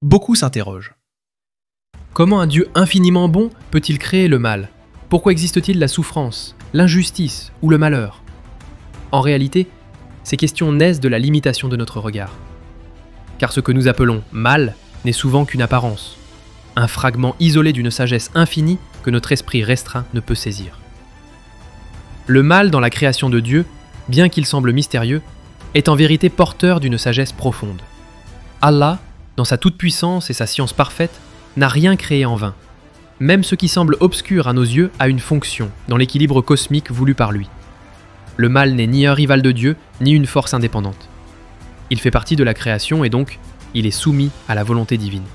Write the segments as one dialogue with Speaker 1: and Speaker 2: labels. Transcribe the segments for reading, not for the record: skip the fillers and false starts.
Speaker 1: Beaucoup s'interrogent. Comment un Dieu infiniment bon peut-il créer le mal? Pourquoi existe-t-il la souffrance, l'injustice ou le malheur? En réalité, ces questions naissent de la limitation de notre regard. Car ce que nous appelons mal n'est souvent qu'une apparence, un fragment isolé d'une sagesse infinie que notre esprit restreint ne peut saisir. Le mal dans la création de Dieu, bien qu'il semble mystérieux, est en vérité porteur d'une sagesse profonde. Allah, dans sa toute-puissance et sa science parfaite, n'a rien créé en vain. Même ce qui semble obscur à nos yeux a une fonction dans l'équilibre cosmique voulu par lui. Le mal n'est ni un rival de Dieu, ni une force indépendante. Il fait partie de la création et donc, il est soumis à la volonté divine.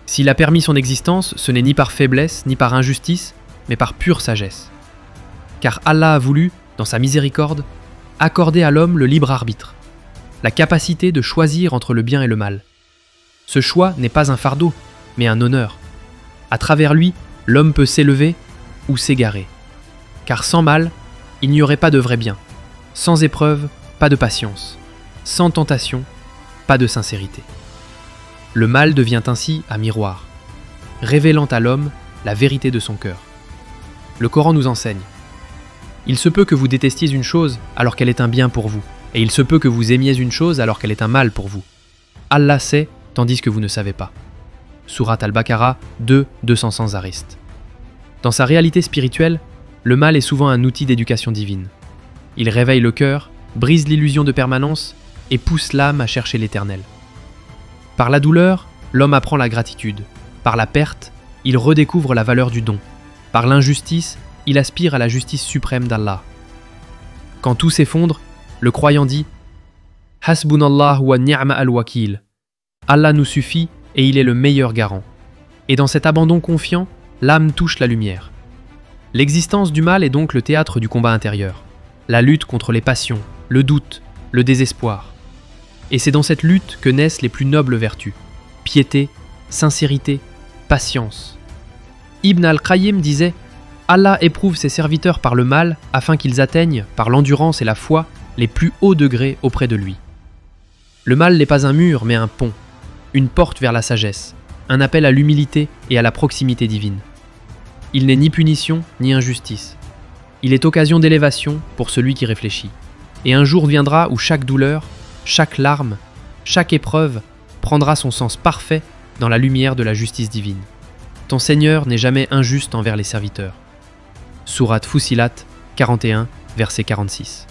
Speaker 1: S'il a permis son existence, ce n'est ni par faiblesse, ni par injustice, mais par pure sagesse. Car Allah a voulu, dans sa miséricorde, accorder à l'homme le libre arbitre, la capacité de choisir entre le bien et le mal. Ce choix n'est pas un fardeau, mais un honneur. À travers lui, l'homme peut s'élever ou s'égarer. Car sans mal, il n'y aurait pas de vrai bien. Sans épreuve, pas de patience. Sans tentation, pas de sincérité. Le mal devient ainsi un miroir, révélant à l'homme la vérité de son cœur. Le Coran nous enseigne: il se peut que vous détestiez une chose alors qu'elle est un bien pour vous, et il se peut que vous aimiez une chose alors qu'elle est un mal pour vous. Allah sait, tandis que vous ne savez pas. Sourate Al-Baqarah 2, 200 sans ariste. Dans sa réalité spirituelle, le mal est souvent un outil d'éducation divine. Il réveille le cœur, brise l'illusion de permanence et pousse l'âme à chercher l'éternel. Par la douleur, l'homme apprend la gratitude. Par la perte, il redécouvre la valeur du don. Par l'injustice, il aspire à la justice suprême d'Allah. Quand tout s'effondre, le croyant dit « Hasbunallah wa ni'ma al-wakil » Allah nous suffit et il est le meilleur garant. Et dans cet abandon confiant, l'âme touche la lumière. L'existence du mal est donc le théâtre du combat intérieur, la lutte contre les passions, le doute, le désespoir. Et c'est dans cette lutte que naissent les plus nobles vertus, piété, sincérité, patience. Ibn al-Qayyim disait « Allah éprouve ses serviteurs par le mal afin qu'ils atteignent, par l'endurance et la foi, les plus hauts degrés auprès de lui. » Le mal n'est pas un mur, mais un pont, une porte vers la sagesse, un appel à l'humilité et à la proximité divine. Il n'est ni punition, ni injustice. Il est occasion d'élévation pour celui qui réfléchit. Et un jour viendra où chaque douleur, chaque larme, chaque épreuve prendra son sens parfait dans la lumière de la justice divine. Ton Seigneur n'est jamais injuste envers les serviteurs. Sourate Fussilat 41, verset 46.